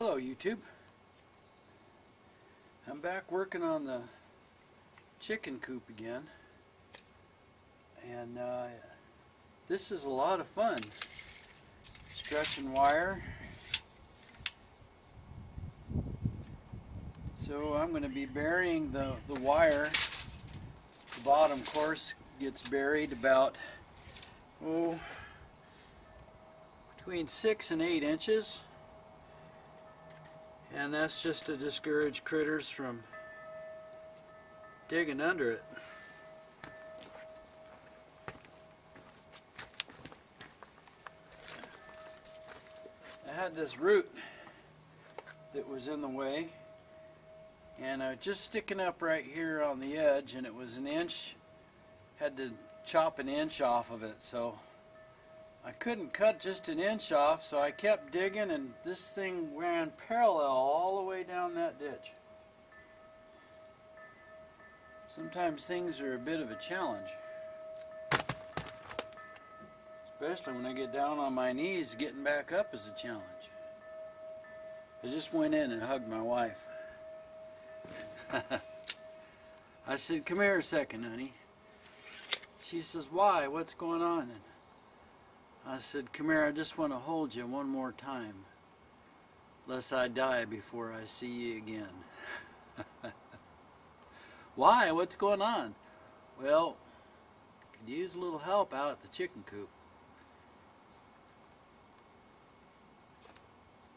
Hello YouTube. I'm back working on the chicken coop again, and this is a lot of fun. Stretching wire. So I'm going to be burying the wire. The bottom course gets buried about between 6 and 8 inches. And that's just to discourage critters from digging under it. I had this root that was in the way, and just sticking up right here on the edge, and it was an inch. Had to chop an inch off of it, so I couldn't cut just an inch off, so I kept digging, and this thing ran parallel all the way down that ditch. Sometimes things are a bit of a challenge, especially when I get down on my knees. Getting back up is a challenge. I just went in and hugged my wife. I said, "Come here a second, honey." She says, "Why? What's going on?" And I said, "Come here, I just want to hold you one more time, lest I die before I see you again." "Why? What's going on?" "Well, could use a little help out at the chicken coop."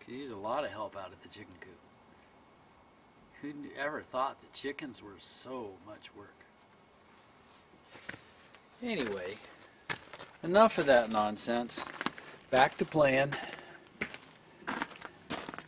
Could use a lot of help out at the chicken coop. Who ever thought that chickens were so much work? Anyway, enough of that nonsense. Back to playing.